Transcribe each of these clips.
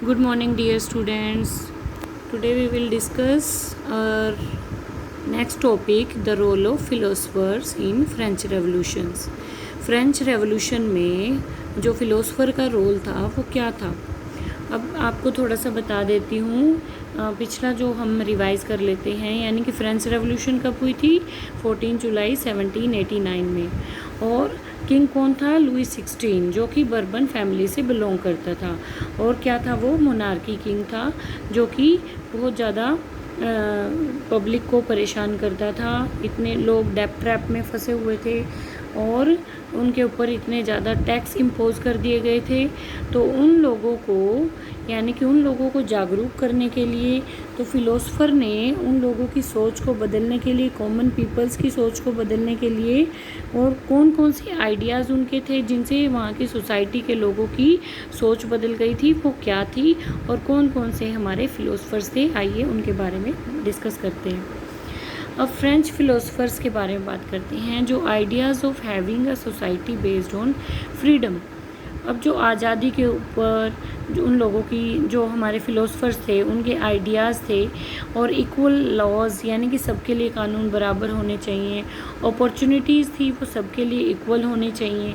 Good morning, dear students. Today we will discuss our next topic, the role of philosophers in French revolutions. French revolution में जो philosopher का role था वो क्या था। अब आपको थोड़ा सा बता देती हूँ। पिछला जो हम रिवाइज़ कर लेते हैं, यानी कि फ्रेंच रेवोल्यूशन कब हुई थी? 14 जुलाई 1789 में। और किंग कौन था? लुई 16, जो कि बर्बन फैमिली से बिलोंग करता था। और क्या था वो? मोनार्की किंग था, जो कि बहुत ज़्यादा पब्लिक को परेशान करता था। इतने लोग डेप ट्रैप में फंसे हुए थे और उनके ऊपर इतने ज़्यादा टैक्स इम्पोज कर दिए गए थे। तो उन लोगों को, यानी कि उन लोगों को जागरूक करने के लिए तो फिलोसफर ने उन लोगों की सोच को बदलने के लिए, कॉमन पीपल्स की सोच को बदलने के लिए, और कौन कौन से आइडियाज़ उनके थे जिनसे वहाँ की सोसाइटी के लोगों की सोच बदल गई थी, वो क्या थी, और कौन कौन से हमारे फिलोसफर्स थे, आइए उनके बारे में डिस्कस करते हैं। अब फ्रेंच फिलोसफर्स के बारे में बात करते हैं, जो ideas of having a society based on freedom. अब जो आज़ादी के ऊपर जो उन लोगों की, जो हमारे फिलोसफर्स थे, उनके आइडियाज़ थे, और इक्वल लॉज, यानी कि सबके लिए कानून बराबर होने चाहिए। अपॉर्चुनिटीज़ थी, वो सबके लिए इक्वल होने चाहिए,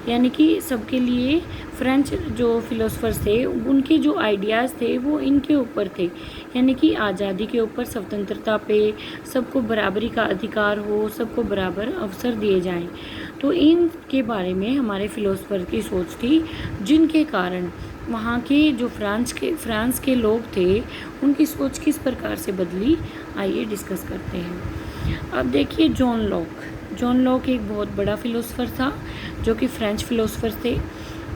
यानी कि सबके लिए। फ्रेंच जो फिलोसफर्स थे, उनके जो आइडियाज़ थे वो इनके ऊपर थे, यानी कि आज़ादी के ऊपर, स्वतंत्रता पे, सबको बराबरी का अधिकार हो, सबको बराबर अवसर दिए जाएं। तो इनके बारे में हमारे फिलोसफर की सोच थी, जिनके कारण वहाँ के जो फ्रांस के लोग थे, उनकी सोच किस प्रकार से बदली, आइए डिस्कस करते हैं। अब देखिए, जॉन लॉक एक बहुत बड़ा फिलोसफर था, जो कि फ्रेंच फिलोसफर थे।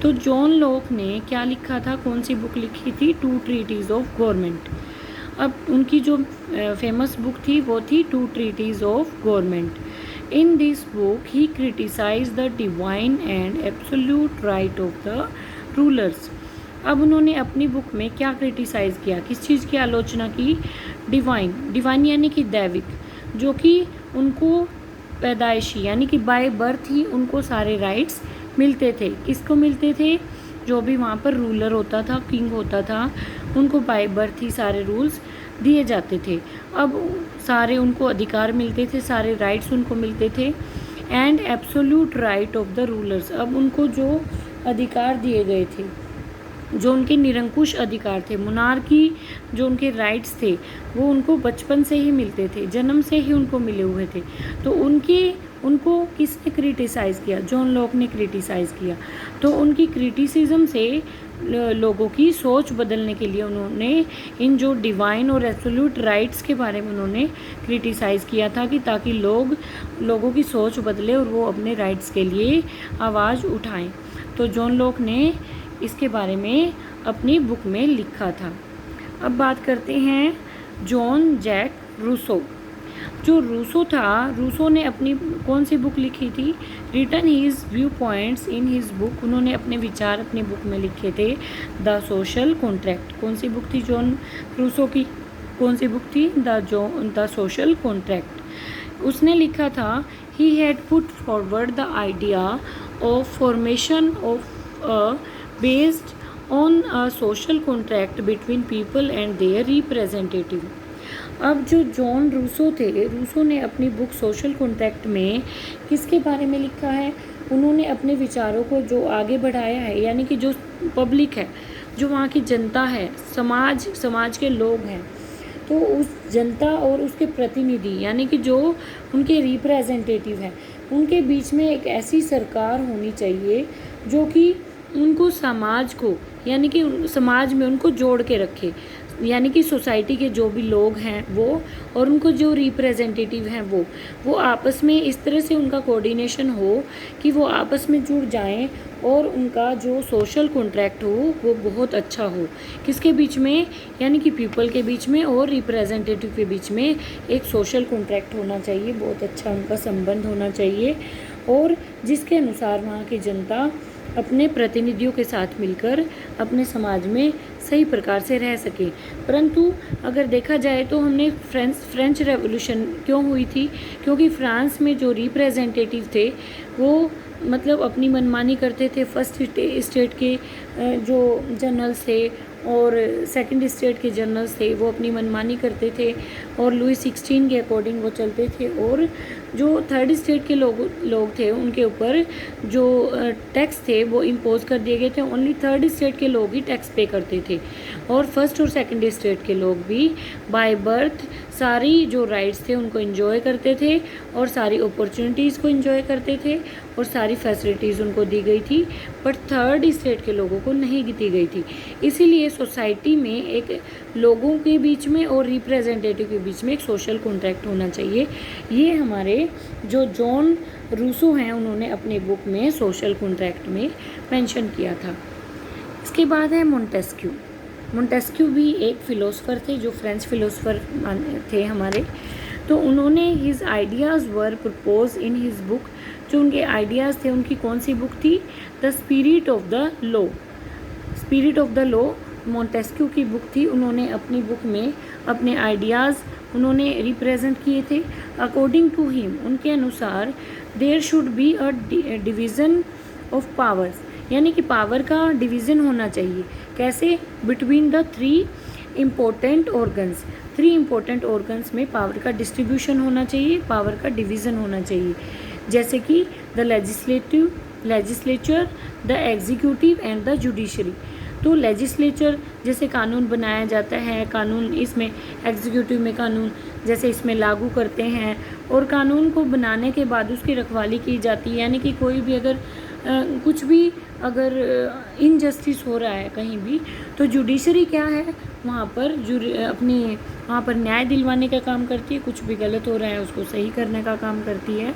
तो जॉन लॉक ने क्या लिखा था, कौन सी बुक लिखी थी? Two treatises of government. अब उनकी जो फेमस बुक थी वो थी two treatises of government. In this book he criticise the divine and absolute right of the rulers. अब उन्होंने अपनी बुक में क्या क्रिटिसाइज़ किया, किस चीज़ की आलोचना की? डिवाइन यानी कि दैविक, जो कि उनको पैदाइशी, यानी कि बाय बर्थ ही उनको सारे राइट्स मिलते थे। किसको मिलते थे? जो भी वहाँ पर रूलर होता था, किंग होता था, उनको बाय बर्थ ही सारे रूल्स दिए जाते थे। अब सारे उनको अधिकार मिलते थे, सारे राइट्स उनको मिलते थे। And absolute right of the rulers, अब उनको जो अधिकार दिए गए थे, जो उनके निरंकुश अधिकार थे, मोनार्की जो उनके राइट्स थे, वो उनको बचपन से ही मिलते थे, जन्म से ही उनको मिले हुए थे। तो उनको किसने क्रिटिसाइज़ किया? जॉन लॉक ने क्रिटिसाइज़ किया। तो उनकी क्रिटिसिज्म से लोगों की सोच बदलने के लिए उन्होंने इन जो डिवाइन और एब्सोल्यूट राइट्स के बारे में उन्होंने क्रिटिसाइज़ किया था, कि ताकि लोगों की सोच बदले और वो अपने राइट्स के लिए आवाज़ उठाएं। तो जॉन लॉक ने इसके बारे में अपनी बुक में लिखा था। अब बात करते हैं जॉन जैक रूसो। जो रूसो था, रूसो ने अपनी कौन सी बुक लिखी थी? Written his view points in his book. उन्होंने अपने विचार अपनी बुक में लिखे थे, द सोशल कॉन्ट्रैक्ट। कौन सी बुक थी जॉन रूसो की? कौन सी बुक थी? The social contract. उसने लिखा था, he had put forward the idea of formation of based on a social contract between people and their representative. अब जो जॉन रूसो थे, रूसो ने अपनी बुक सोशल कॉन्ट्रैक्ट में किसके बारे में लिखा है? उन्होंने अपने विचारों को जो आगे बढ़ाया है, यानी कि जो पब्लिक है, जो वहाँ की जनता है, समाज के लोग हैं, तो उस जनता और उसके प्रतिनिधि, यानी कि जो उनके रिप्रेजेंटेटिव हैं, उनके बीच में एक ऐसी सरकार होनी चाहिए जो कि उनको समाज को, यानी कि समाज में उनको जोड़ के रखे, यानी कि सोसाइटी के जो भी लोग हैं वो, और उनको जो रिप्रेजेंटेटिव हैं वो आपस में इस तरह से उनका कोऑर्डिनेशन हो कि वो आपस में जुड़ जाएं, और उनका जो सोशल कॉन्ट्रैक्ट हो वो बहुत अच्छा हो। किसके बीच में? यानी कि पीपल के बीच में और रिप्रेजेंटेटिव के बीच में एक सोशल कॉन्ट्रैक्ट होना चाहिए, बहुत अच्छा उनका संबंध होना चाहिए, और जिसके अनुसार वहाँ की जनता अपने प्रतिनिधियों के साथ मिलकर अपने समाज में सही प्रकार से रह सके। परंतु अगर देखा जाए तो हमने फ्रेंच रेवोल्यूशन क्यों हुई थी? क्योंकि फ्रांस में जो रिप्रेजेंटेटिव थे वो मतलब अपनी मनमानी करते थे। फर्स्ट स्टेट के जो जनरल्स थे और सेकंड स्टेट के जनरल्स थे वो अपनी मनमानी करते थे और लुई 16 के अकॉर्डिंग वो चलते थे, और जो थर्ड स्टेट के लोग थे उनके ऊपर जो टैक्स थे वो इम्पोज कर दिए गए थे। ओनली थर्ड स्टेट के लोग ही टैक्स पे करते थे, और फर्स्ट और सेकंड स्टेट के लोग भी बाय बर्थ सारी जो राइट्स थे उनको एंजॉय करते थे और सारी अपॉर्चुनिटीज़ को एंजॉय करते थे और सारी फैसिलिटीज़ उनको दी गई थी, बट थर्ड स्टेट के लोगों को नहीं दी गई थी। इसीलिए सोसाइटी में एक लोगों के बीच में और रिप्रेजेंटेटिव के बीच में एक सोशल कॉन्ट्रैक्ट होना चाहिए। ये हमारे जो जॉन रूसो हैं उन्होंने अपने बुक में सोशल कॉन्ट्रैक्ट में मेंशन किया था। इसके बाद है मोंटेस्क्यू। मोंटेस्क्यू भी एक फ़िलोसफ़र थे जो फ्रेंच फ़िलोसफ़र थे हमारे। तो उन्होंने his ideas were propose in his book. जो उनके आइडियाज़ थे उनकी कौन सी बुक थी? The spirit of the law. Spirit of the law Montesquieu की बुक थी। उन्होंने अपनी बुक में अपने आइडियाज़ उन्होंने रिप्रेजेंट किए थे। अकॉर्डिंग टू हिम, उनके अनुसार there should be a division of powers, यानी कि पावर का डिवीज़न होना चाहिए। कैसे? Between the three important organs. Three important organs में पावर का डिस्ट्रीब्यूशन होना चाहिए, पावर का डिवीज़न होना चाहिए, जैसे कि the legislature, the executive and the judiciary. तो लेजिस्लेचर जैसे कानून बनाया जाता है, कानून इसमें एग्जीक्यूटिव में कानून जैसे इसमें लागू करते हैं, और कानून को बनाने के बाद उसकी रखवाली की जाती है, यानी कि कोई भी अगर कुछ भी अगर इनजस्टिस हो रहा है कहीं भी, तो जुडिशरी क्या है, वहाँ पर वहाँ पर न्याय दिलवाने का काम करती है। कुछ भी गलत हो रहा है उसको सही करने का काम करती है।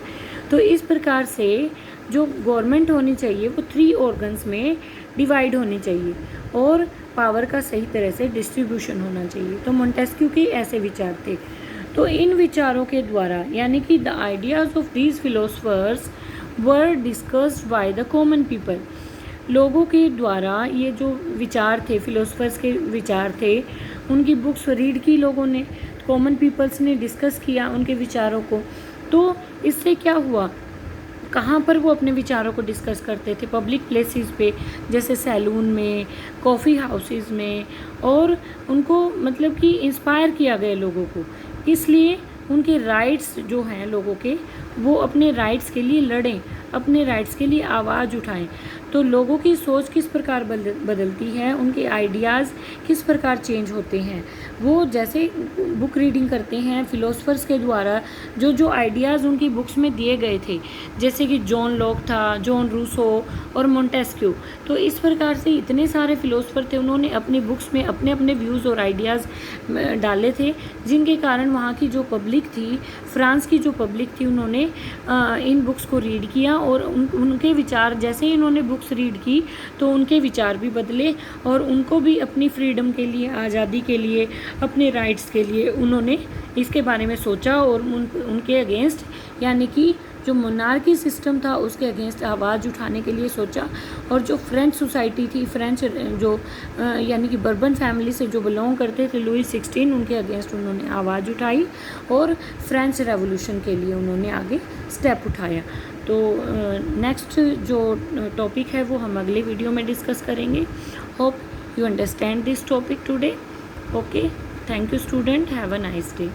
तो इस प्रकार से जो गवर्नमेंट होनी चाहिए वो थ्री ऑर्गन्स में डिवाइड होनी चाहिए और पावर का सही तरह से डिस्ट्रीब्यूशन होना चाहिए। तो मोंटेस्क्यू के ऐसे विचार थे। तो इन विचारों के द्वारा, यानी कि the ideas of these philosophers were discussed by the common people. लोगों के द्वारा ये जो विचार थे, फिलोसफर्स के विचार थे, उनकी बुक्स रीड की लोगों ने, कॉमन पीपल्स ने डिस्कस किया उनके विचारों को। तो इससे क्या हुआ, कहाँ पर वो अपने विचारों को डिस्कस करते थे? पब्लिक प्लेसेस पे, जैसे सैलून में, कॉफ़ी हाउसेस में, और उनको मतलब कि इंस्पायर किया गया लोगों को। इसलिए उनके राइट्स जो हैं लोगों के, वो अपने राइट्स के लिए लड़ें, अपने राइट्स के लिए आवाज़ उठाएं। तो लोगों की सोच किस प्रकार बदलती है, उनके आइडियाज़ किस प्रकार चेंज होते हैं, वो जैसे बुक रीडिंग करते हैं फिलोसफर्स के द्वारा, जो जो आइडियाज़ उनकी बुक्स में दिए गए थे, जैसे कि जॉन लॉक था, जॉन रूसो और मोंटेस्क्यू। तो इस प्रकार से इतने सारे फिलोसफर थे, उन्होंने अपनी बुक्स में अपने अपने व्यूज़ और आइडियाज़ डाले थे, जिनके कारण वहाँ की जो पब्लिक थी, फ्रांस की जो पब्लिक थी, उन्होंने इन बुक्स को रीड किया और उनके विचार, जैसे ही इन्होंने बुक्स रीड की तो उनके विचार भी बदले और उनको भी अपनी फ्रीडम के लिए, आज़ादी के लिए, अपने राइट्स के लिए उन्होंने इसके बारे में सोचा और उनके अगेंस्ट, यानी कि जो मोनार्की सिस्टम था उसके अगेंस्ट आवाज़ उठाने के लिए सोचा। और जो फ्रेंच सोसाइटी थी, फ्रेंच जो यानी कि बर्बन फैमिली से जो बिलोंग करते थे, लुई 16, उनके अगेंस्ट उन्होंने आवाज़ उठाई और फ्रेंच रेवोल्यूशन के लिए उन्होंने आगे स्टेप उठाया। तो नेक्स्ट जो टॉपिक है वो हम अगले वीडियो में डिस्कस करेंगे। Hope you understand this topic today. Okay, thank you student, have a nice day.